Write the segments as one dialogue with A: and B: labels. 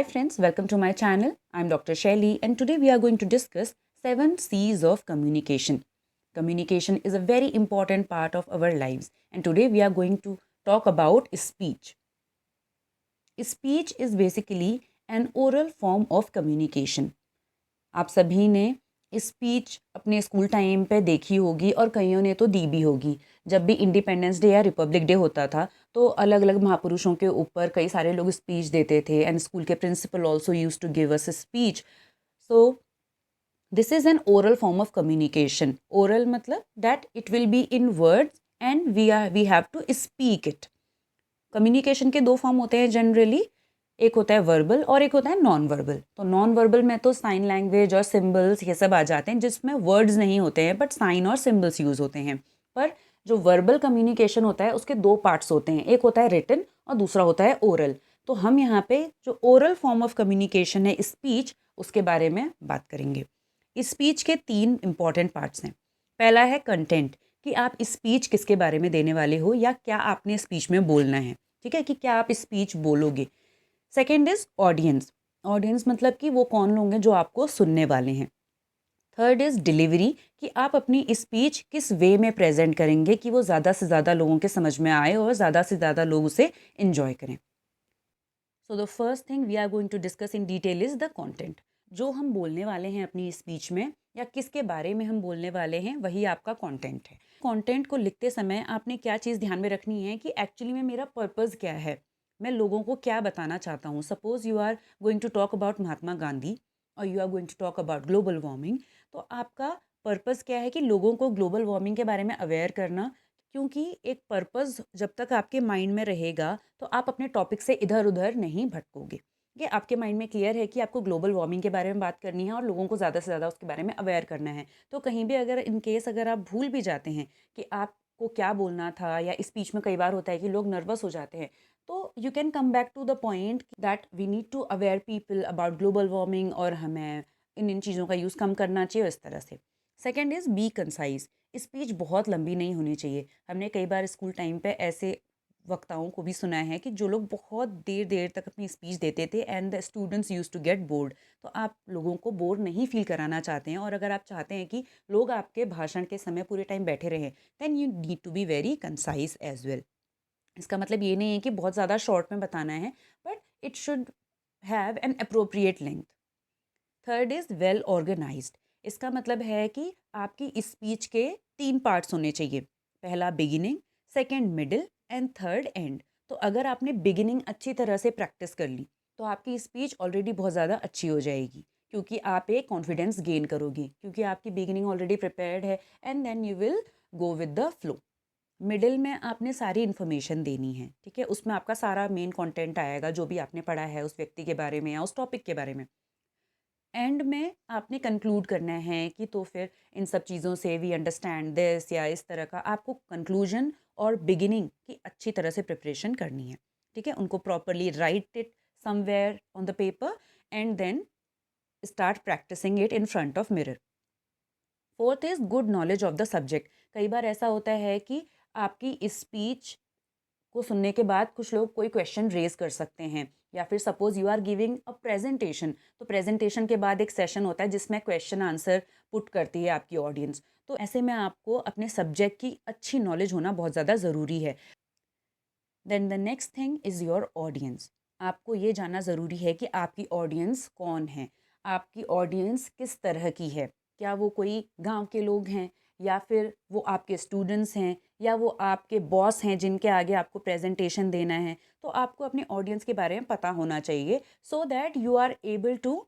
A: Hi friends, welcome to my channel. I'm Dr. Shelly and today we are going to discuss 7 C's of communication. Communication is a very important part of our lives and today we are going to talk about speech. Speech is basically an oral form of communication. आप सभी ने speech अपने school time पे देखी होगी और कईयों ने तो दी भी होगी। जब भी इंडिपेंडेंस डे या रिपब्लिक डे होता था तो अलग अलग महापुरुषों के ऊपर कई सारे लोग स्पीच देते थे एंड स्कूल के principal also use to give us speech. So this is an oral form of communication. Oral मतलब that it will be in words and we have to speak it. Communication के दो form होते हैं generally, एक होता है verbal और एक होता है नॉन वर्बल। तो नॉन वर्बल में तो साइन लैंग्वेज और सिंबल्स ये सब आ जाते हैं जिसमें वर्ड्स नहीं होते हैं बट साइन और सिंबल्स यूज़ होते हैं। पर जो वर्बल कम्युनिकेशन होता है उसके दो पार्ट्स होते हैं, एक होता है रिटन और दूसरा होता है ओरल। तो हम यहाँ पे जो ओरल फॉर्म ऑफ कम्युनिकेशन है स्पीच, उसके बारे में बात करेंगे। स्पीच के 3 इंपॉर्टेंट पार्ट्स हैं। पहला है कंटेंट, कि आप स्पीच किसके बारे में देने वाले हो या क्या आपने स्पीच में बोलना है, ठीक है, कि क्या आप स्पीच बोलोगे। Second is audience. ऑडियंस मतलब कि वो कौन लोग हैं जो आपको सुनने वाले हैं। थर्ड इज डिलीवरी, कि आप अपनी स्पीच किस वे में प्रेजेंट करेंगे कि वो ज़्यादा से ज़्यादा लोगों के समझ में आए और ज़्यादा से ज़्यादा लोग उसे इन्जॉय करें। So the first thing we are going to discuss in detail is the content. जो हम बोलने वाले हैं अपनी स्पीच में या किसके बारे में हम बोलने वाले हैं वही आपका कंटेंट है। कंटेंट को लिखते समय आपने क्या चीज़ ध्यान में रखनी है कि एक्चुअली में मेरा पर्पस क्या है, मैं लोगों को क्या बताना चाहता हूँ। Suppose you are going to talk about Mahatma Gandhi और you are going to talk about global warming. तो आपका पर्पस क्या है कि लोगों को ग्लोबल वार्मिंग के बारे में अवेयर करना, क्योंकि एक पर्पस जब तक आपके माइंड में रहेगा तो आप अपने टॉपिक से इधर उधर नहीं भटकोगे। ये आपके माइंड में क्लियर है कि आपको ग्लोबल वार्मिंग के बारे में बात करनी है और लोगों को ज़्यादा से ज़्यादा उसके बारे में अवेयर करना है। तो कहीं भी अगर इन केस अगर आप भूल भी जाते हैं कि आपको क्या बोलना था, या स्पीच में कई बार होता है कि लोग नर्वस हो जाते हैं, तो you can come back to the point that we need to aware people about global warming और हमें इन चीज़ों का यूज़ कम करना चाहिए इस तरह से। Second is B concise. Speech बहुत लंबी नहीं होनी चाहिए। हमने कई बार स्कूल टाइम पे ऐसे वक्ताओं को भी सुना है कि जो लोग बहुत देर देर तक अपनी स्पीच देते थे and the students use to get bored. तो आप लोगों को बोर नहीं फील कराना चाहते हैं और अगर आप चाहते हैं कि लोग आपके भाषण के समय पूरे टाइम बैठे रहें, then you need to be very concise as well. इसका मतलब ये नहीं है कि बहुत ज़्यादा शॉर्ट में बताना है, but it should have an appropriate length. Third is well organized. इसका मतलब है कि आपकी स्पीच के 3 पार्ट्स होने चाहिए। पहला beginning, second middle and third and. तो अगर आपने बिगिनिंग अच्छी तरह से प्रैक्टिस कर ली तो आपकी स्पीच ऑलरेडी बहुत ज़्यादा अच्छी हो जाएगी, क्योंकि आप एक कॉन्फिडेंस गेन करोगे क्योंकि आपकी बिगिनिंग ऑलरेडी प्रिपेयर्ड है and then you will go with the flow. Middle में आपने सारी इन्फॉर्मेशन देनी है, ठीक है, उसमें आपका सारा मेन कंटेंट आएगा जो भी आपने पढ़ा है उस व्यक्ति के बारे में या उस टॉपिक के बारे में। एंड में आपने कंक्लूड करना है कि तो फिर इन सब चीज़ों से वी अंडरस्टैंड दिस या इस तरह का आपको कंक्लूजन और बिगिनिंग की अच्छी तरह से प्रिपरेशन करनी है, ठीक है। उनको properly write it somewhere on the paper and then start practicing it in front of mirror. Fourth is good knowledge of the subject. कई बार ऐसा होता है कि आपकी स्पीच को सुनने के बाद कुछ लोग कोई क्वेश्चन रेज कर सकते हैं, या फिर suppose you are giving a presentation, तो प्रेजेंटेशन के बाद एक सेशन होता है जिसमें क्वेश्चन आंसर पुट करती है आपकी ऑडियंस। तो ऐसे में आपको अपने सब्जेक्ट की अच्छी नॉलेज होना बहुत ज़्यादा ज़रूरी है। Then the next thing is your audience. आपको ये जानना ज़रूरी है कि आपकी ऑडियंस कौन है, आपकी ऑडियंस किस तरह की है। क्या वो कोई गांव के लोग हैं, या फिर वो आपके स्टूडेंट्स हैं, या वो आपके बॉस हैं जिनके आगे आपको प्रेजेंटेशन देना है। तो आपको अपने ऑडियंस के बारे में पता होना चाहिए so that you are able to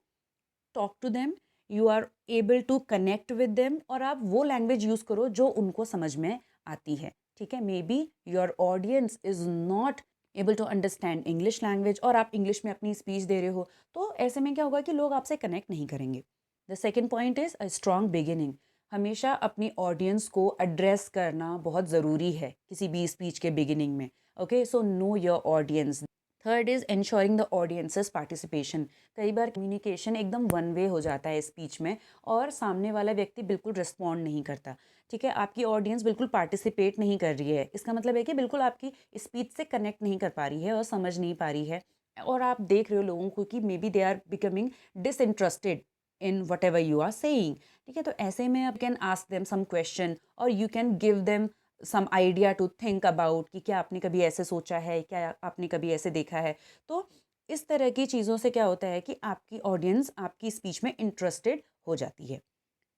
A: talk to them, you are able to connect with them, और आप वो लैंग्वेज यूज़ करो जो उनको समझ में आती है, ठीक है। Maybe your audience is not able to understand English language और आप इंग्लिश में अपनी स्पीच दे रहे हो, तो ऐसे में क्या होगा कि लोग आपसे कनेक्ट नहीं करेंगे। The second point is a strong beginning. हमेशा अपनी ऑडियंस को एड्रेस करना बहुत ज़रूरी है किसी भी स्पीच के बिगिनिंग में। Okay, so know your audience. Third is ensuring the audiences participation. कई बार कम्युनिकेशन एकदम वन वे हो जाता है स्पीच में और सामने वाला व्यक्ति बिल्कुल रिस्पॉन्ड नहीं करता, ठीक है, आपकी ऑडियंस बिल्कुल पार्टिसिपेट नहीं कर रही है। इसका मतलब है कि बिल्कुल आपकी स्पीच से कनेक्ट नहीं कर पा रही है और समझ नहीं पा रही है। और आप देख रहे हो लोगों को कि maybe they are becoming disinterested in whatever you are saying, ठीक है। तो ऐसे में आप can ask them some question और you can give them some idea to think about कि क्या आपने कभी ऐसे सोचा है, क्या आपने कभी ऐसे देखा है। तो इस तरह की चीज़ों से क्या होता है कि आपकी ऑडियंस आपकी स्पीच में इंटरेस्टेड हो जाती है।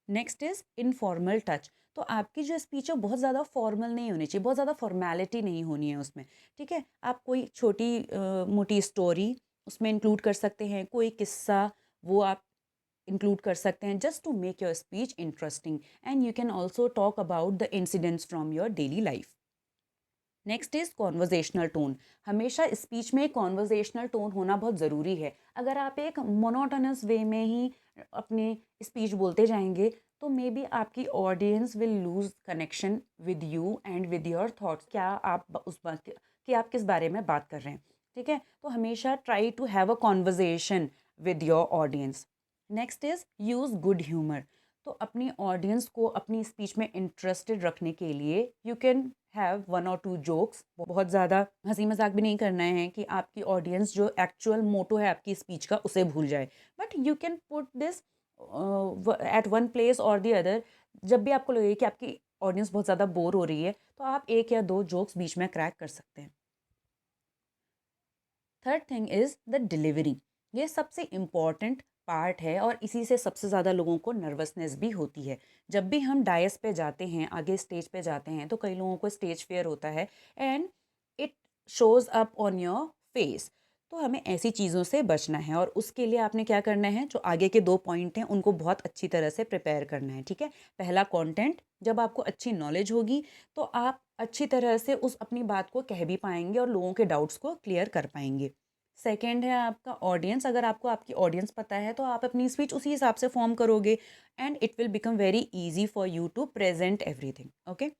A: Next is informal touch. तो आपकी जो स्पीच है बहुत ज़्यादा फॉर्मल नहीं होनी चाहिए, बहुत ज़्यादा फॉर्मेलिटी नहीं होनी है उसमें, ठीक है। आप कोई छोटी मोटी स्टोरी उसमें इंक्लूड कर सकते हैं, कोई किस्सा वो आप इंक्लूड कर सकते हैं, just to make your speech interesting. And you can also talk about the incidents from your daily life. Next is conversational tone. हमेशा स्पीच में कॉन्वर्जेशनल टोन होना बहुत ज़रूरी है। अगर आप एक मोनोटोनस वे में ही अपनी स्पीच बोलते जाएंगे तो मे बी आपकी audience will lose connection with you and with your thoughts. क्या आप उस बात कि आप किस बारे में बात कर रहे हैं, ठीक है। तो हमेशा try to have a conversation with your audience. Next is use good humour. तो अपनी ऑडियंस को अपनी स्पीच में इंटरेस्टेड रखने के लिए you can have 1 or 2 jokes. बहुत ज़्यादा हंसी मजाक भी नहीं करना है कि आपकी ऑडियंस जो एक्चुअल मोटो है आपकी स्पीच का उसे भूल जाए, but you can put this eight one place और द अदर। जब भी आपको लगे कि आपकी ऑडियंस बहुत ज़्यादा बोर हो रही है तो आप 1 या 2 जोक्स बीच में क्रैक कर सकते हैं। Third thing is the delivery. ये सबसे इम्पॉर्टेंट पार्ट है और इसी से सबसे ज़्यादा लोगों को नर्वसनेस भी होती है। जब भी हम डायस पे जाते हैं, आगे स्टेज पे जाते हैं, तो कई लोगों को स्टेज फियर होता है and it shows up on your face. तो हमें ऐसी चीज़ों से बचना है और उसके लिए आपने क्या करना है, जो आगे के 2 पॉइंट हैं उनको बहुत अच्छी तरह से प्रिपेयर करना है, ठीक है। पहला कंटेंट, जब आपको अच्छी नॉलेज होगी तो आप अच्छी तरह से उस अपनी बात को कह भी पाएंगे और लोगों के डाउट्स को क्लियर कर पाएंगे। सेकंड है आपका ऑडियंस। अगर आपको आपकी ऑडियंस पता है तो आप अपनी स्पीच उसी हिसाब से फॉर्म करोगे and it will become very easy for you to present everything, okay.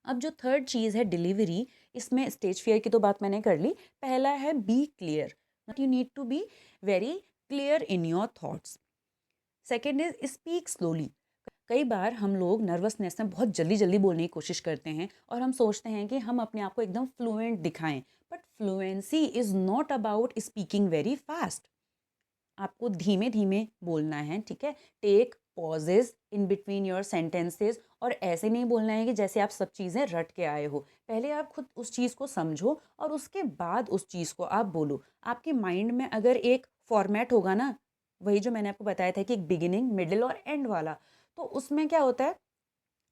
A: अब जो थर्ड चीज़ है डिलीवरी, इसमें स्टेज फियर की तो बात मैंने कर ली। पहला है be clear, you need to be very clear in your thoughts. Second is speak slowly. कई बार हम लोग नर्वसनेस में बहुत जल्दी जल्दी बोलने की कोशिश करते हैं और हम सोचते हैं कि हम अपने आप को एकदम फ्लुएंट दिखाएं, but fluency is not about speaking very fast. आपको धीमे धीमे बोलना है, ठीक है। Take pauses in between your sentences और ऐसे नहीं बोलना है कि जैसे आप सब चीज़ें रट के आए हो। पहले आप खुद उस चीज़ को समझो और उसके बाद उस चीज़ को आप बोलो। आपके माइंड में अगर एक फॉर्मेट होगा ना, वही जो मैंने आपको बताया था कि एक बिगिनिंग मिडिल और एंड वाला, तो उसमें क्या होता है,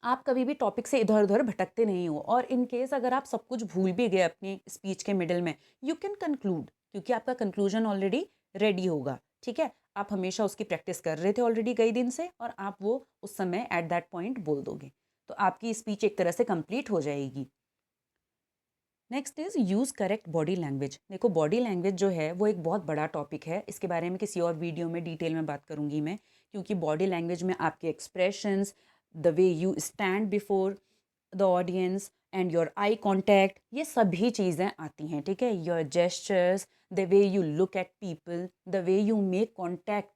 A: आप कभी भी टॉपिक से इधर उधर भटकते नहीं हो। और इन केस अगर आप सब कुछ भूल भी गए अपनी स्पीच के मिडिल में, यू कैन कंक्लूड, क्योंकि आपका कंक्लूजन ऑलरेडी रेडी होगा, ठीक है। आप हमेशा उसकी प्रैक्टिस कर रहे थे ऑलरेडी कई दिन से और आप वो उस समय एट दैट पॉइंट बोल दोगे, तो आपकी स्पीच एक तरह से कंप्लीट हो जाएगी। Next is use correct body language. देखो बॉडी लैंग्वेज जो है वो एक बहुत बड़ा टॉपिक है, इसके बारे में किसी और वीडियो में डिटेल में बात करूंगी मैं। क्योंकि बॉडी लैंग्वेज में आपके expressions, the way you stand before the audience and your eye contact, ये सभी चीज़ें आती हैं, ठीक है। Your gestures, the way you look at people, the way you make contact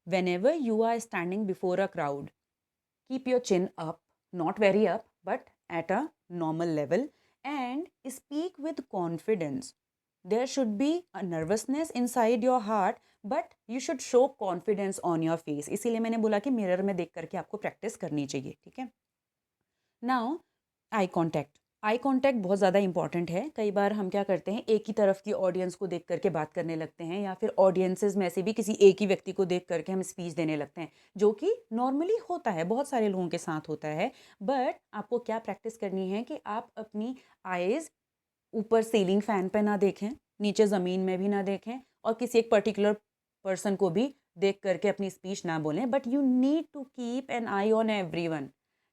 A: whenever you are standing before a crowd. Keep your chin up, not very up, but at a normal level, and speak with confidence. There should be a nervousness inside your heart, but you should show confidence on your face. इसीलिए मैंने बोला कि mirror में देख करके आपको practice करनी चाहिए, ठीक है। Now eye contact. Eye contact बहुत ज़्यादा इंपॉर्टेंट है। कई बार हम क्या करते हैं, एक ही तरफ की ऑडियंस को देख करके बात करने लगते हैं, या फिर ऑडियंसेस में से भी किसी एक ही व्यक्ति को देख करके हम स्पीच देने लगते हैं, जो कि नॉर्मली होता है, बहुत सारे लोगों के साथ होता है। बट आपको क्या प्रैक्टिस करनी है कि आप अपनी आइज़ ऊपर सीलिंग फैन पे ना देखें, नीचे ज़मीन में भी ना देखें और किसी एक पर्टिकुलर पर्सन को भी देख करके अपनी स्पीच ना बोलें, but you need to keep an eye on everyone,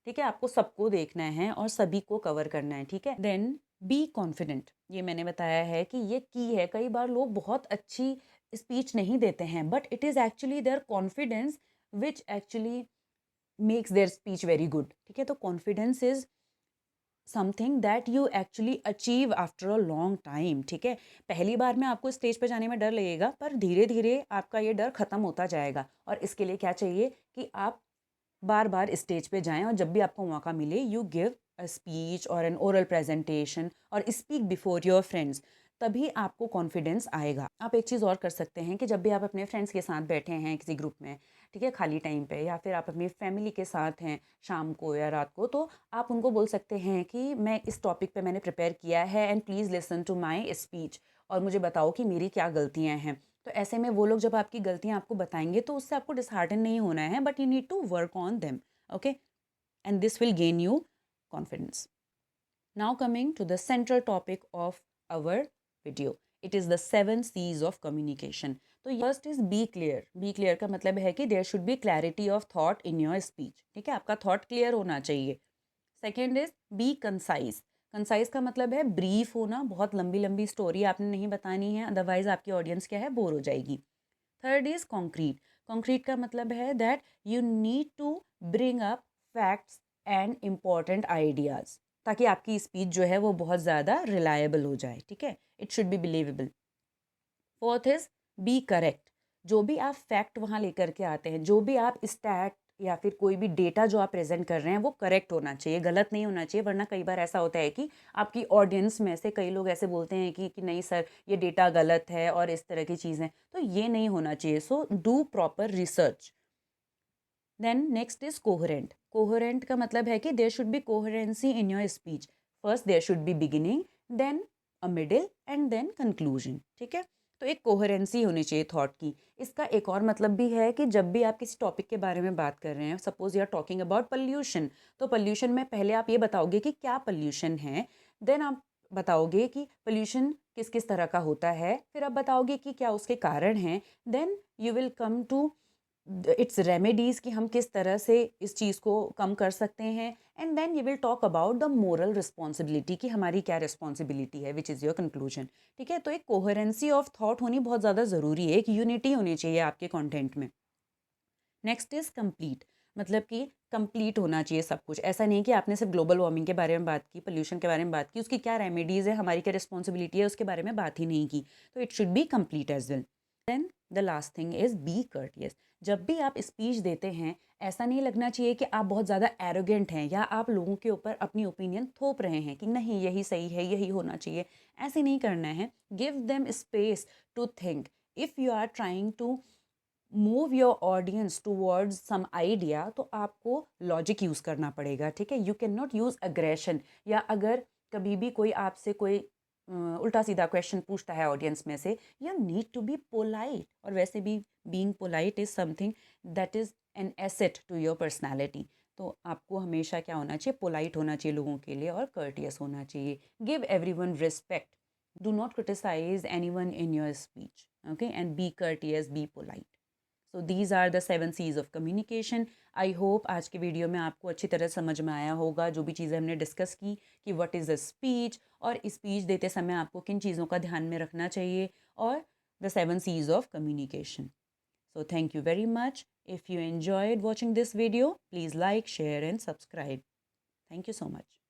A: ठीक है। आपको सबको देखना है और सभी को कवर करना है, ठीक है। Then be confident. ये मैंने बताया है कि ये की है। कई बार लोग बहुत अच्छी स्पीच नहीं देते हैं, but it is actually there confidence which actually makes there speech very good, ठीक है। तो confidence is something that you actually achieve after a long time, ठीक है। पहली बार में आपको स्टेज पे जाने में डर लगेगा, पर धीरे धीरे आपका ये डर खत्म होता जाएगा। और इसके लिए क्या चाहिए कि आप बार बार स्टेज पे जाएं और जब भी आपको मौका मिले यू गिव अ स्पीच और एन ओरल प्रेजेंटेशन और स्पीक बिफोर योर फ्रेंड्स। तभी आपको कॉन्फिडेंस आएगा। आप एक चीज़ और कर सकते हैं कि जब भी आप अपने फ्रेंड्स के साथ बैठे हैं किसी ग्रुप में, ठीक है, खाली टाइम पे, या फिर आप अपनी फैमिली के साथ हैं शाम को या रात को, तो आप उनको बोल सकते हैं कि मैं इस टॉपिक पे मैंने प्रिपेयर किया है and please listen to my speech, और मुझे बताओ कि मेरी क्या गलतियाँ हैं। तो ऐसे में वो लोग जब आपकी गलतियाँ आपको बताएंगे तो उससे आपको डिसहार्टन नहीं होना है, but you need to work on them, okay, and this will gain you confidence. Now coming to the central topic of our video. It is the 7 C's of communication. तो first is be clear. Be clear का मतलब है कि there should be clarity of thought in your speech. ठीक है, आपका thought clear होना चाहिए. Second is be concise. Concise का मतलब है brief होना, बहुत लंबी लंबी स्टोरी आपने नहीं बतानी है, अदरवाइज आपकी ऑडियंस क्या है, बोर हो जाएगी. Third is concrete. Concrete का मतलब है that you need to bring up facts and important ideas, ताकि आपकी स्पीच जो है वो बहुत ज़्यादा रिलायबल हो जाए. ठीक है, it should be believable. Fourth is be correct. जो भी आप फैक्ट वहाँ लेकर के आते हैं, जो भी आप स्टैट या फिर कोई भी डेटा जो आप प्रेजेंट कर रहे हैं, वो करेक्ट होना चाहिए, गलत नहीं होना चाहिए. वरना कई बार ऐसा होता है कि आपकी ऑडियंस में से कई लोग ऐसे बोलते हैं कि नहीं सर ये डेटा गलत है और इस तरह की चीज़ें, तो ये नहीं होना चाहिए. So do proper research. Then next is coherent. Coherent का मतलब है कि there should be coherency in your speech. First there should be beginning, then a middle and then conclusion. ठीक है, तो एक कोहेरेंसी होनी चाहिए थॉट की. इसका एक और मतलब भी है कि जब भी आप किसी टॉपिक के बारे में बात कर रहे हैं, suppose you are talking about pollution, तो पॉल्यूशन में पहले आप ये बताओगे कि क्या पॉल्यूशन है, देन आप बताओगे कि पॉल्यूशन किस किस तरह का होता है, फिर आप बताओगे कि क्या उसके कारण हैं, then you will come to its remedies कि हम किस तरह से इस चीज़ को कम कर सकते हैं, and then you will talk about the moral responsibility कि हमारी क्या रिस्पॉन्सिबिलिटी है, विच इज़ योर कंक्लूजन. ठीक है, तो एक कोहेरेंसी ऑफ थॉट होनी बहुत ज़्यादा ज़रूरी है, एक यूनिटी होनी चाहिए आपके कंटेंट में. Next is complete. मतलब कि कंप्लीट होना चाहिए सब कुछ. ऐसा नहीं कि आपने सिर्फ ग्लोबल वार्मिंग के बारे में बात की, पोल्यूशन के बारे में बात की, उसकी क्या रेमेडीज़ है, हमारी क्या रिस्पॉन्सिबिलिटी है, उसके बारे में बात ही नहीं की. तो it should be complete as well. Then the last thing is be courteous. जब भी आप स्पीच देते हैं, ऐसा नहीं लगना चाहिए कि आप बहुत ज़्यादा एरोगेंट हैं या आप लोगों के ऊपर अपनी ओपिनियन थोप रहे हैं कि नहीं यही सही है, यही होना चाहिए. ऐसे नहीं करना है. Give them space to think. If you are trying to move your audience towards some idea, तो आपको लॉजिक यूज़ करना पड़ेगा. ठीक है, you can not use aggression. या अगर कभी भी कोई आपसे कोई उल्टा सीधा क्वेश्चन पूछता है ऑडियंस में से, you need to be polite. और वैसे भी being polite is something that is an asset to your personality. तो आपको हमेशा क्या होना चाहिए, पोलाइट होना चाहिए लोगों के लिए और कर्टियस होना चाहिए. Give everyone respect. Do not criticise anyone in your speech. Okay, and be courteous, be polite. So these are the 7 C's of communication. I hope आज के वीडियो में आपको अच्छी तरह समझ में आया होगा जो भी चीज़ें हमने डिस्कस की, कि व्हाट इज़ अ स्पीच, और स्पीच देते समय आपको किन चीज़ों का ध्यान में रखना चाहिए, और the 7 C's of communication. So thank you very much. If you enjoyed watching this video, please like, share and subscribe. Thank you so much.